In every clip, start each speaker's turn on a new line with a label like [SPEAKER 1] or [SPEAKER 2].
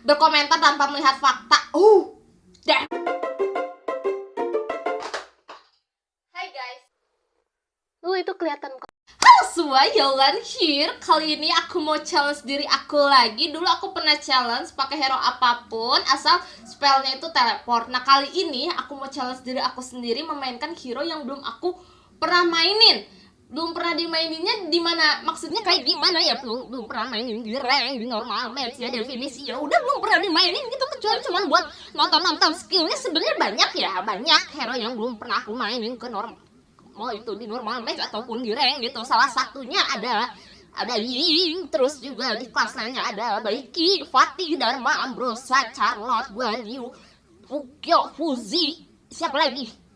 [SPEAKER 1] berkomentar tanpa melihat fakta. Dah. Hai guys. Itu kelihatan kok. Halo semua, Yolan here. Kali ini aku mau challenge diri aku lagi. Dulu aku pernah challenge pakai hero apapun asal spellnya itu teleport. Nah, kali ini aku mau challenge diri aku sendiri memainkan hero yang belum aku pernah mainin. Belum pernah dimaininnya di mana? Maksudnya kayak gimana ya? Belum pernah mainin di rank, di normal match ya, definisi ya. Udah belum pernah dimainin gitu, kecuali cuma buat nonton-nonton. Skillnya sebenarnya banyak ya, banyak hero yang belum pernah aku mainin ke normal. Mau itu di normal match ataupun di rank gitu. Salah satunya ada Ying, terus juga di kelas lainnya ada Baiki, Fatih, Dharma, Ambrosa, Charlotte, Guanyu, Fukyo, Fuzi, siapa lagi?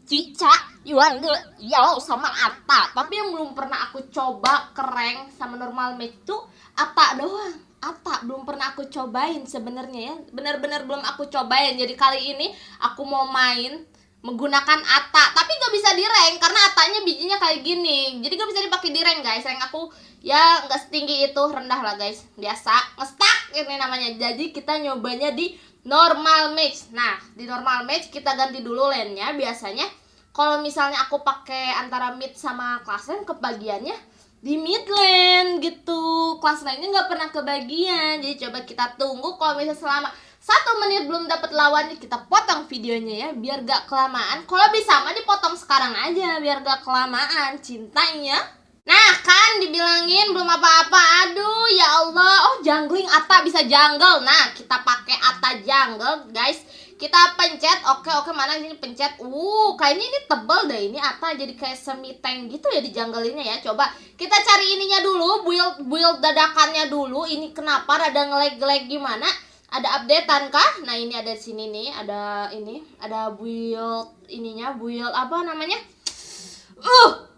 [SPEAKER 1] Cica, Yuan, Yao, sama Atta. Tapi yang belum pernah aku coba ke rank sama normal match tuh Atta doang. Atta belum pernah aku cobain sebenarnya ya. Benar-benar belum aku cobain. Jadi kali ini aku mau main menggunakan Atta, tapi gak bisa di rank karena Attanya bijinya kayak gini. Jadi gak bisa dipakai di rank guys. Rank aku ya gak setinggi itu, rendah lah guys. Biasa, ngestak ini namanya. Jadi kita nyobanya di normal match. Nah, di normal match kita ganti dulu lane-nya. Biasanya kalau misalnya aku pakai antara mid sama class lane, kebagiannya di mid lane gitu. Class lane-nya nggak pernah kebagian. Jadi coba kita tunggu. Kalau misalnya selama 1 menit belum dapat lawannya, kita potong videonya ya biar gak kelamaan. Kalau bisa mah dipotong sekarang aja biar gak kelamaan cintanya. Nah kan dibilangin belum apa-apa. Aduh ya Allah. Oh jungling Atta bisa jungle. Nah kita pakai Atta jungle guys. Kita pencet. Oke mana ini pencet. Kayaknya ini tebel deh. Ini Atta jadi kayak semi tank gitu ya di jungle-nya ya. Coba kita cari ininya dulu. Build dadakannya dulu. Ini kenapa rada nge-lag gimana? Ada updatean kah? Nah ini ada di sini nih. Ada ini. Ada build ininya. Build apa namanya?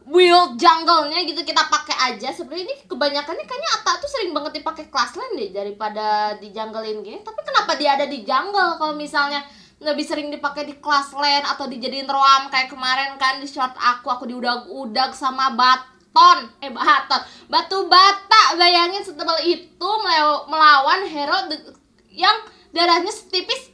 [SPEAKER 1] Build jungle-nya gitu kita pakai aja. Sebenarnya ini kebanyakannya kayaknya Atta tuh sering banget dipakai class lane deh daripada di junglein gini. Tapi kenapa dia ada di jungle kalau misalnya lebih sering dipakai di class lane atau dijadiin roam kayak kemarin kan di short aku diudag-udag sama batu bata. Bayangin setebal itu melawan hero yang darahnya setipis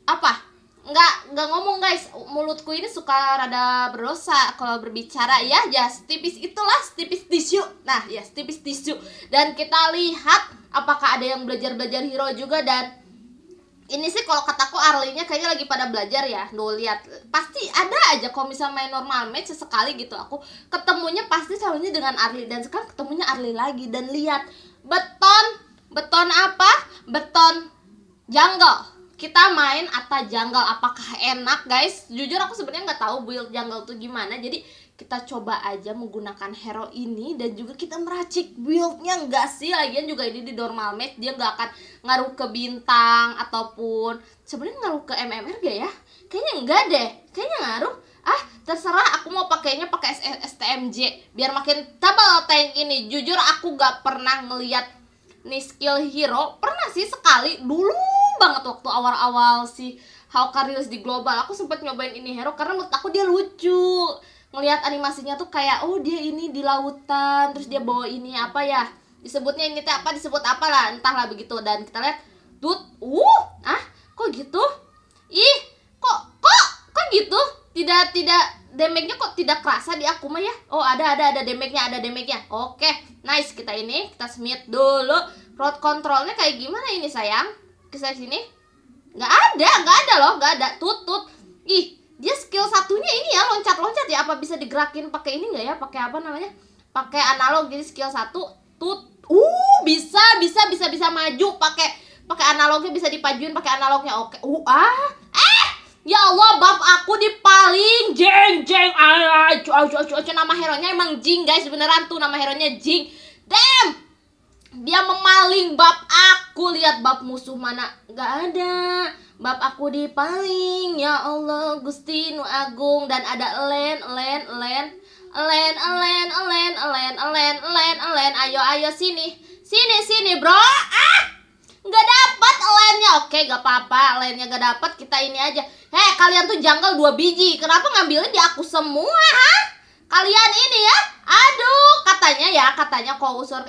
[SPEAKER 1] apa? Nggak ngomong guys, mulutku ini suka rada berdosa kalau berbicara ya setipis itulah, setipis tisu. Nah ya setipis tisu. Dan kita lihat apakah ada yang belajar hero juga. Dan ini sih kalau kataku Arlinya kayaknya lagi pada belajar ya. Lihat pasti ada aja kalau misalnya main normal match sesekali gitu aku ketemunya pasti selalunya dengan Arli. Dan sekarang ketemunya Arli lagi. Dan lihat beton apa? Beton jungle. Kita main Atta jungle, apakah enak guys? Jujur aku sebenarnya nggak tahu build jungle tuh gimana. Jadi kita coba aja menggunakan hero ini dan juga kita meracik buildnya nggak sih? Lagian juga ini di normal match dia nggak akan ngaruh ke bintang ataupun sebenarnya ngaruh ke MMR gak ya? Kayaknya enggak deh. Kayaknya ngaruh. Terserah aku mau pakainya pakai STMJ biar makin tebal tank ini. Jujur aku nggak pernah ngeliat nih skill hero. Pernah sih sekali dulu banget waktu awal-awal si Hawker Reels di global. Aku sempet nyobain ini hero karena menurut aku dia lucu. Ngelihat animasinya tuh kayak dia ini di lautan terus dia bawa ini apa ya? Disebutnya ini teh apa? Disebut apalah, entahlah begitu. Dan kita lihat kok gitu? Kok gitu? Tidak damage-nya kok tidak kerasa di aku mah ya. Ada damage-nya. Oke, nice. Kita smith dulu. Road controlnya kayak gimana ini sayang? Kisah sini nggak ada loh, nggak ada. Tut dia skill satunya ini ya loncat ya. Apa bisa digerakin pakai ini nggak ya? Pakai apa namanya? Pakai analog. Jadi skill 1 bisa maju pakai analognya, bisa dipajuin pakai analognya. Oke. Ya Allah, bab aku dipaling. Jeng. Nama hero-nya emang Jing guys, beneran tuh nama hero-nya Jing. Damn. Dia memaling bab aku. Lihat bab musuh mana? Gak ada. Bab aku dipaling. Ya Allah, Gusti Nu Agung. Dan ada lane. Ayo sini bro. Gak dapat lane-nya. Oke, gak apa-apa. Lane-nya gak dapat, kita ini aja. Kalian tuh jungle 2 biji. Kenapa ngambilnya di aku semua, Kalian ini ya. Aduh, katanya kalau user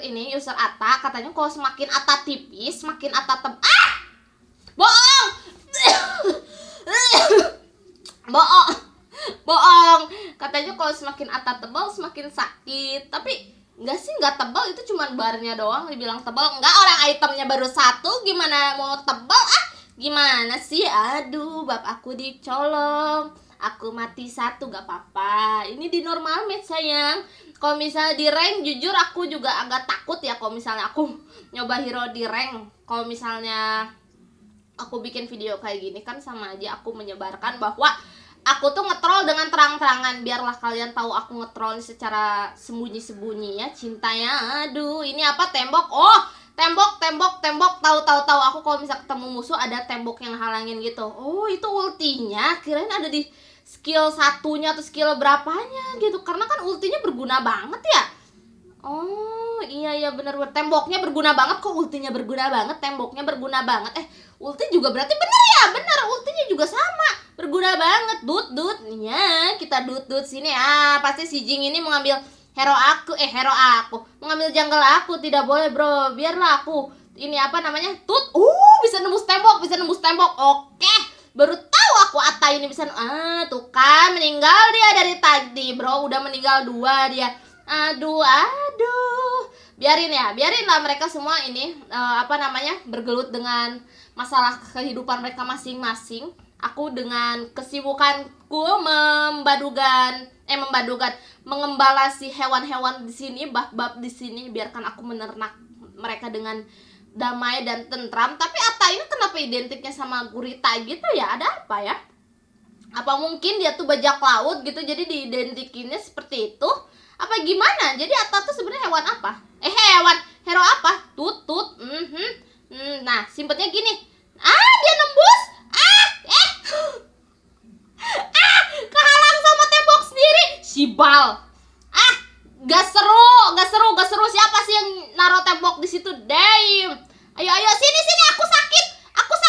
[SPEAKER 1] Atta, katanya kalau semakin Atta tipis, semakin Atta bohong. Bohong. Katanya kalau semakin atas tebal semakin sakit. Tapi enggak sih, enggak tebal, itu cuman barnya doang dibilang tebal. Enggak, orang itemnya baru satu, gimana mau tebal? Gimana sih? Aduh, bab aku dicolong. Aku mati satu gak apa-apa. Ini di normal match sayang. Kalau misalnya di rank, jujur aku juga agak takut ya kalau misalnya aku nyoba hero di rank. Kalau misalnya aku bikin video kayak gini kan sama aja aku menyebarkan bahwa aku tuh ngetrol dengan terang-terangan. Biarlah kalian tahu aku ngetrol secara sembunyi-sembunyi ya cintanya. Aduh, ini apa, tembok? Oh, tembok. Tahu. Aku kalau misal ketemu musuh ada tembok yang halangin gitu. Oh, itu ultinya. Kirain ada di skill satunya atau skill berapanya gitu. Karena kan ultinya berguna banget ya. Oh, iya bener. Temboknya berguna banget, kok ultinya berguna banget, temboknya berguna banget. Ulti juga berarti bener ya? Bener, ultinya juga sama, berguna banget. Dut ya, kita dut sini. Pasti si Jing ini mau ngambil hero aku. Mau ngambil jungle aku. Tidak boleh bro, biarlah aku ini apa namanya, bisa nembus tembok. Oke, baru tahu aku Atta ini bisa. Tuh kan, meninggal dia dari tadi bro, udah meninggal 2 dia. Aduh, biarinlah mereka semua ini bergelut dengan masalah kehidupan mereka masing-masing. Aku dengan kesibukanku mengembala si hewan-hewan di sini, bab di sini, biarkan aku menernak mereka dengan damai dan tentram. Tapi Atta ini kenapa identiknya sama gurita gitu ya? Ada apa ya? Apa mungkin dia tuh bajak laut gitu, jadi diidentikinnya seperti itu? Apa gimana? Jadi Atta tuh sebenarnya hewan apa? Hero apa? Tut. Nah, simpelnya gini. Dia nembus. Kehalang sama tembok sendiri. Sibal. Gak seru. Siapa sih yang naruh tembok di situ? Damn. Ayo sini aku sakit.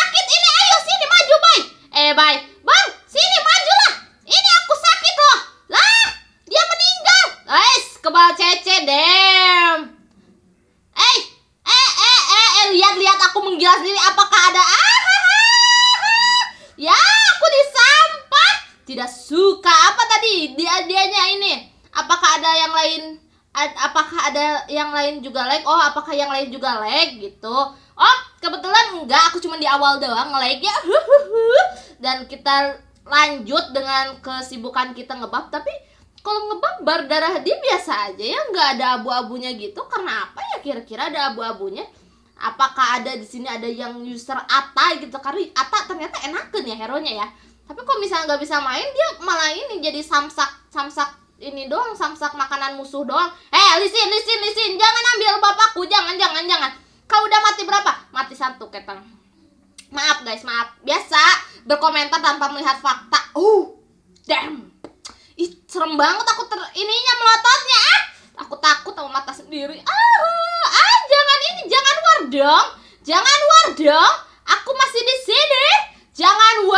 [SPEAKER 1] Ini ayo sini maju, Bay. Bay. Bang, sini majulah. Ini aku sakit loh. Lah, dia meninggal. Kebal cece, damn. Lihat aku menggilas diri. Apakah ada ya, aku disampah. Tidak suka. Apa tadi dianya ini? Apakah ada yang lain juga lag? Apakah yang lain juga lag gitu? Kebetulan enggak, aku cuma di awal doang nge-lag ya. Dan kita lanjut dengan kesibukan kita ngebab. Tapi kalau ngebab bar darah dia biasa aja ya, nggak ada abu-abunya gitu. Karena apa ya kira-kira ada abu-abunya? Apakah ada di sini ada yang user Atta gitu? Karena Atta ternyata enakan ya heronya ya. Tapi kalau misalnya nggak bisa main, dia malah ini jadi samsak ini doang, samsak makanan musuh doang. Lisin, jangan ambil bapakku, jangan. Kau udah mati berapa? Mati 1 ketang. Maaf guys, maaf. Biasa berkomentar tanpa melihat fakta. Damn. Serem banget aku ininya melototnya. Aku takut sama mata sendiri. Jangan war dong. Aku masih di sini. Jangan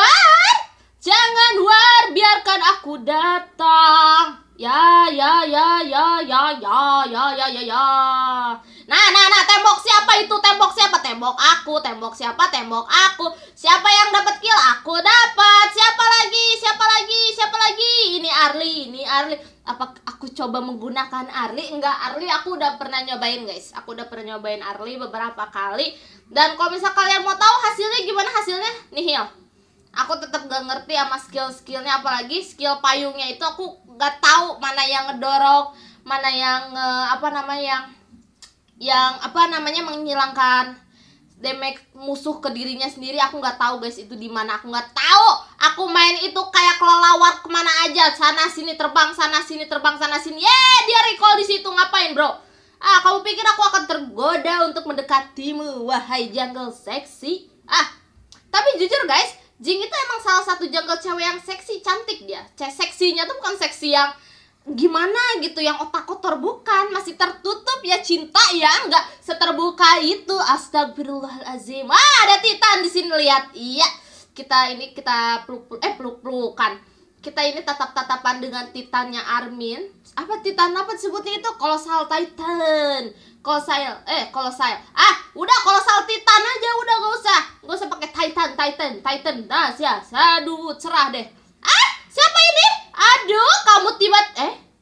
[SPEAKER 1] war, biarkan aku datang. Ya. Nah, tembok siapa itu? Tembok siapa? Tembok aku. Siapa yang dapat kill? Aku dapat. Siapa lagi? Ini Arli. Apa aku coba menggunakan Arli? Enggak, Arli aku udah pernah nyobain guys. Aku udah pernah nyobain Arli beberapa kali. Dan kalau misal kalian mau tahu hasilnya gimana hasilnya? Nihil. Aku tetap gak ngerti sama skill-skillnya, apalagi skill payungnya itu aku gak tahu mana yang ngedorong, mana yang menghilangkan damage musuh ke dirinya sendiri. Aku nggak tahu guys itu di mana, aku nggak tahu. Aku main itu kayak kelelawar kemana aja, sana sini terbang. Dia recall di situ, ngapain bro? Kamu pikir aku akan tergoda untuk mendekatimu, wahai jungle seksi? Tapi jujur guys, Jing itu emang salah satu jungle cewek yang seksi, cantik dia. Seksinya tuh bukan seksi yang gimana gitu, yang otak kotor, bukan, masih tertutup ya cinta ya, nggak seterbuka itu. Astagfirullahalazim. Ada Titan di sini, lihat. Iya, kita peluk-pelukan. Kita ini tatap-tatapan dengan Titannya Armin. Titan apa disebutnya itu? Colossal Titan. Colossal. Udah Colossal Titan aja, udah gak usah pakai Titan. Dah ya. Aduh, cerah deh. Siapa ini? Aduh, kamu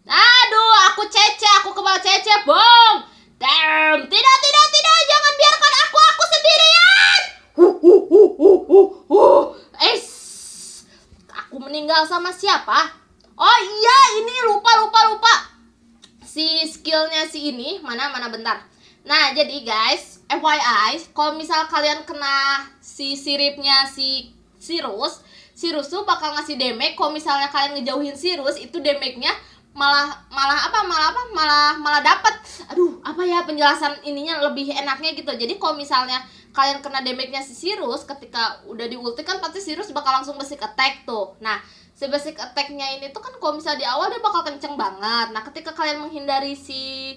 [SPEAKER 1] aduh, aku Cece, aku kebal Cece, bom. Damn, tidak, jangan biarkan aku sendirian. Es, aku meninggal sama siapa? Oh iya, ini lupa. Si skillnya si ini, mana bentar. Nah, jadi guys, FYI, kalau misal kalian kena si siripnya si Sirus tuh bakal ngasih damage. Kalau misalnya kalian ngejauhin Sirus, itu damage-nya malah dapat. Aduh, apa ya penjelasan ininya lebih enaknya gitu. Jadi kalau misalnya kalian kena damage-nya si Sirus, ketika udah di ulti kan pasti Sirus bakal langsung basic attack tuh. Nah, si basic attack-nya ini tuh kan kalau misalnya di awal dia bakal kenceng banget. Nah, ketika kalian menghindari si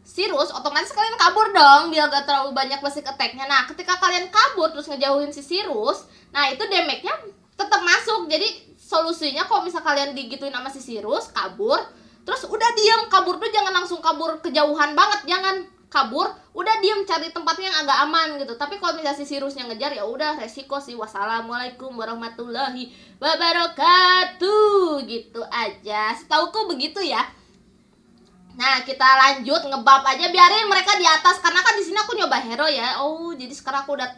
[SPEAKER 1] Sirus, otomatis kalian kabur dong biar gak terlalu banyak basic attack-nya. Nah, ketika kalian kabur terus ngejauhin si Sirus, nah itu damage-nya tetap masuk. Jadi solusinya kalau misal kalian digituin sama si Sirus, kabur, terus udah diem. Kabur tuh jangan langsung kabur kejauhan banget, jangan kabur, udah diem cari tempatnya yang agak aman gitu. Tapi kalau misalnya si Sirusnya ngejar, ya udah resiko sih. Wassalamualaikum warahmatullahi wabarakatuh, gitu aja. Setauku begitu ya. Nah, kita lanjut ngebab aja, biarin mereka di atas karena kan di sini aku nyoba hero ya. Oh, jadi sekarang aku udah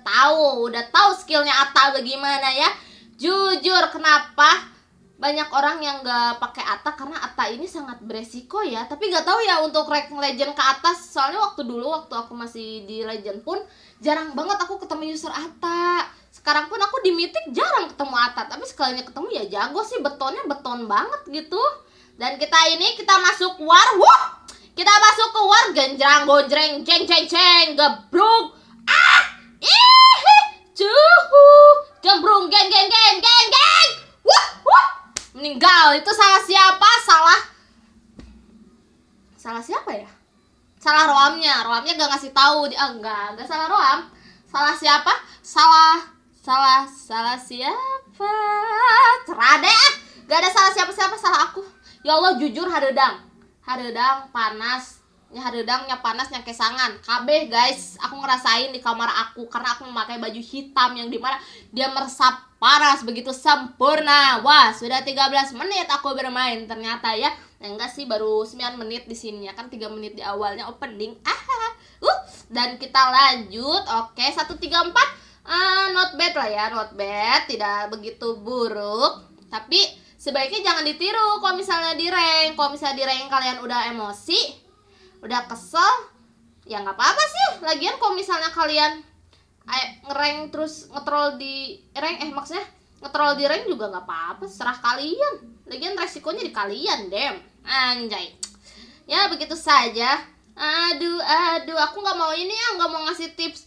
[SPEAKER 1] tahu skillnya Atta bagaimana ya. Jujur, kenapa banyak orang yang gak pakai Atta, karena Atta ini sangat beresiko ya. Tapi gak tahu ya untuk rank legend ke atas, soalnya waktu aku masih di legend pun jarang banget aku ketemu user Atta. Sekarang pun aku di mythic jarang ketemu Atta, tapi sekalinya ketemu ya jago sih, betonnya beton banget gitu. Dan kita masuk war. Kita masuk ke war, genjreng gonjreng jeng gebruk. Cuhu, gembrung geng. Meninggal. Itu salah siapa? Salah siapa ya? Salah Roamnya gak ngasih tahu. Enggak salah Roam. Salah siapa? Salah siapa? Cerah deh. Gak ada salah siapa, salah aku. Ya Allah, jujur hareudang hareudangnya panas yang kesangan kabeh guys. Aku ngerasain di kamar aku karena aku memakai baju hitam yang dimana dia meresap panas begitu sempurna. Wah, sudah 13 menit aku bermain ternyata ya. Enggak sih, baru 9 menit di sini ya kan, 3 menit di awalnya opening. Dan kita lanjut. Oke, 134. Not bad lah ya, not bad, tidak begitu buruk. Tapi sebaiknya jangan ditiru kalau misalnya di rank. Kalau misalnya di rank kalian udah emosi, udah kesel, ya nggak apa-apa sih. Lagian kalau misalnya kalian ngerank terus ngetrol di rank, maksudnya ngetrol di rank juga nggak apa-apa, serah kalian. Lagian resikonya di kalian, anjay. Ya begitu saja. Aduh, aku nggak mau ini ya, nggak mau ngasih tips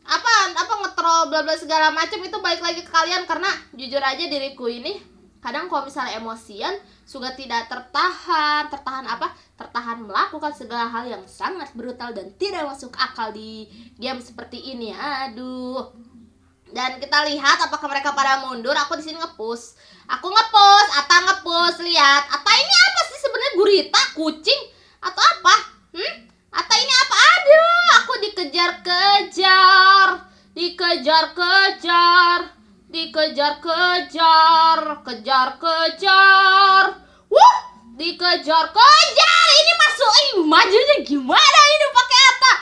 [SPEAKER 1] apa ngetrol bla bla segala macam. Itu balik lagi ke kalian, karena jujur aja diriku ini kadang kalau misalnya emosian suka tidak tertahan melakukan segala hal yang sangat brutal dan tidak masuk akal di game seperti ini. Aduh. Dan kita lihat apakah mereka pada mundur. Aku di sini ngepush. Atta ngepush. Lihat, Atta ini apa sih sebenarnya? Gurita, kucing atau apa? Atta ini apa? Aduh, aku dikejar-kejar. Dikejar-kejar. Ini masuk, majunya gimana ini pakai Atta?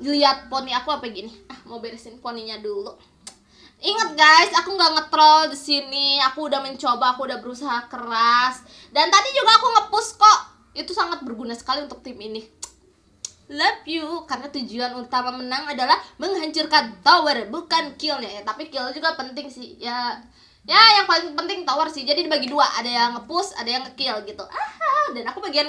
[SPEAKER 1] Lihat poni aku apa gini. Mau beresin poninya dulu. Ingat guys, aku nggak ngetrol di sini. Aku udah mencoba, aku udah berusaha keras. Dan tadi juga aku ngepush kok. Itu sangat berguna sekali untuk tim ini. Love you, karena tujuan utama menang adalah menghancurkan tower, bukan killnya ya. Tapi kill juga penting sih ya. Yang paling penting tower sih. Jadi dibagi dua, ada yang nge-push, ada yang nge-kill gitu. Dan aku bagian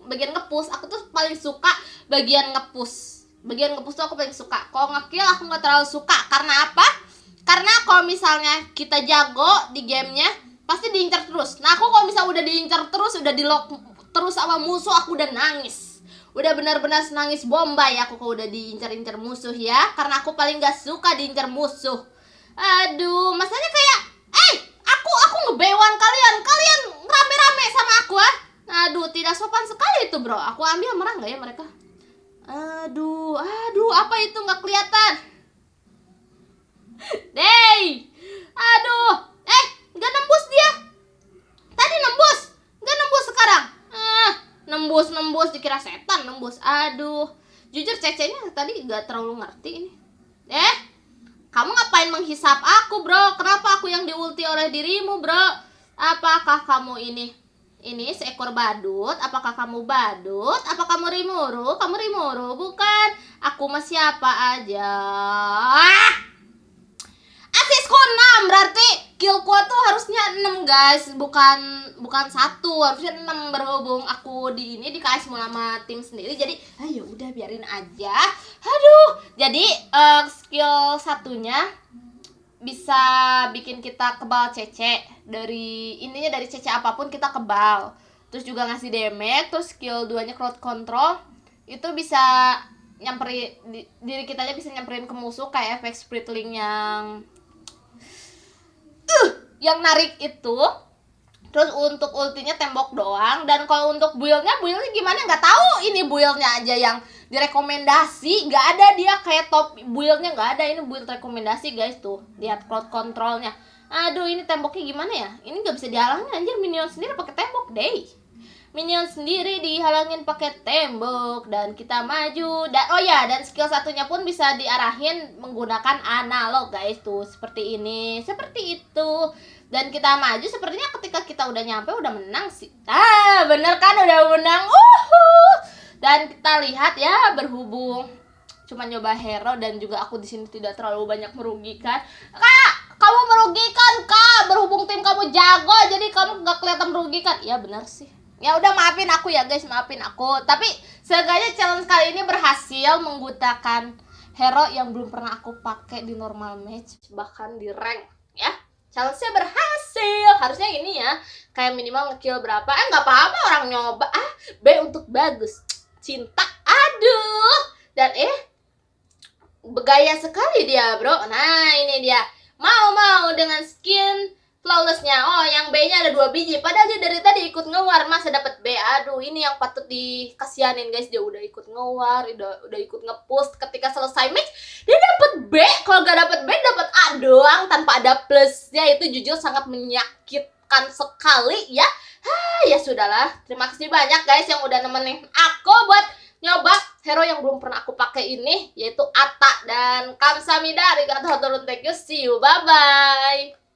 [SPEAKER 1] nge-push. Aku tuh paling suka bagian nge-push. Bagian nge-push tuh aku paling suka. Kalau nge-kill aku nggak terlalu suka. Karena apa? Karena kalau misalnya kita jago di gamenya, pasti diincar terus. Nah, aku kalau misalnya udah diincar terus, udah di-lock terus sama musuh, aku udah nangis. Udah benar-benar nangis bombay aku kalau udah diincar-incar musuh ya. Karena aku paling gak suka diincar musuh. Aduh, masanya kayak aku ngebewan kalian rame-rame sama aku Aduh, tidak sopan sekali itu bro. Aku ambil merah gak ya mereka? Aduh, apa itu gak kelihatan? Aduh, gak nembus dia. Jujur Cecenya tadi gak terlalu ngerti ini. Kamu ngapain menghisap aku, bro? Kenapa aku yang diulti oleh dirimu, bro? Apakah kamu ini seekor badut? Apakah kamu badut? Apa kamu Rimuru? Kamu Rimuru, bukan? Aku mah siapa aja. Asisku 6, berarti killku tuh harusnya 6 guys, bukan 1, harusnya 6 berhubung aku di dikasih sama tim sendiri. Jadi ayo udah biarin aja. Aduh, jadi skill satunya bisa bikin kita kebal CC. Dari CC apapun kita kebal. Terus juga ngasih damage. Terus skill 2-nya crowd control, itu bisa nyamperin diri kitanya, bisa nyamperin ke musuh kayak efek sprinkling yang narik itu. Terus untuk ultinya tembok doang. Dan kalau untuk buildnya gimana nggak tahu. Ini buildnya aja yang direkomendasi, nggak ada dia kayak top buildnya, nggak ada. Ini build rekomendasi guys, tuh lihat crowd controlnya. Aduh, ini temboknya gimana ya? Ini nggak bisa dihalangin anjir, minion sendiri pakai tembok deh. Minion sendiri dihalangin pakai tembok. Dan kita maju. Dan skill satunya pun bisa diarahin menggunakan analog guys, tuh seperti ini, seperti itu. Dan kita maju, sepertinya ketika kita udah nyampe udah menang sih. Bener kan, udah menang. Dan kita lihat ya, berhubung cuma nyoba hero dan juga aku di sini tidak terlalu banyak merugikan. Kak, kamu merugikan kak, berhubung tim kamu jago jadi kamu gak kelihatan merugikan. Ya benar sih. Ya udah, maafin aku ya guys, maafin aku. Tapi seenggaknya challenge kali ini berhasil menggunakan hero yang belum pernah aku pakai di normal match, bahkan di rank ya. Challenge-nya berhasil. Harusnya ini ya, kayak minimal ngekill berapa. Nggak apa-apa orang nyoba. B untuk bagus. Cinta. Aduh. Dan bergaya sekali dia, bro. Nah, ini dia. Mau dengan skin flawlessnya. Yang B-nya ada 2 biji. Padahal dia dari tadi ikut ngewar, masa dapat B. Aduh, ini yang patut dikasihanin guys. Dia udah ikut ngewar, udah ikut ngepost. Ketika selesai match, dia dapat B. Kalau gak dapat B, dapat A doang tanpa ada plusnya. Itu jujur sangat menyakitkan sekali ya. Ya sudahlah. Terima kasih banyak guys yang udah nemenin aku buat nyoba hero yang belum pernah aku pakai ini, yaitu Atta. Dan kamsahamnida, arigatou, thank you, see you, bye bye.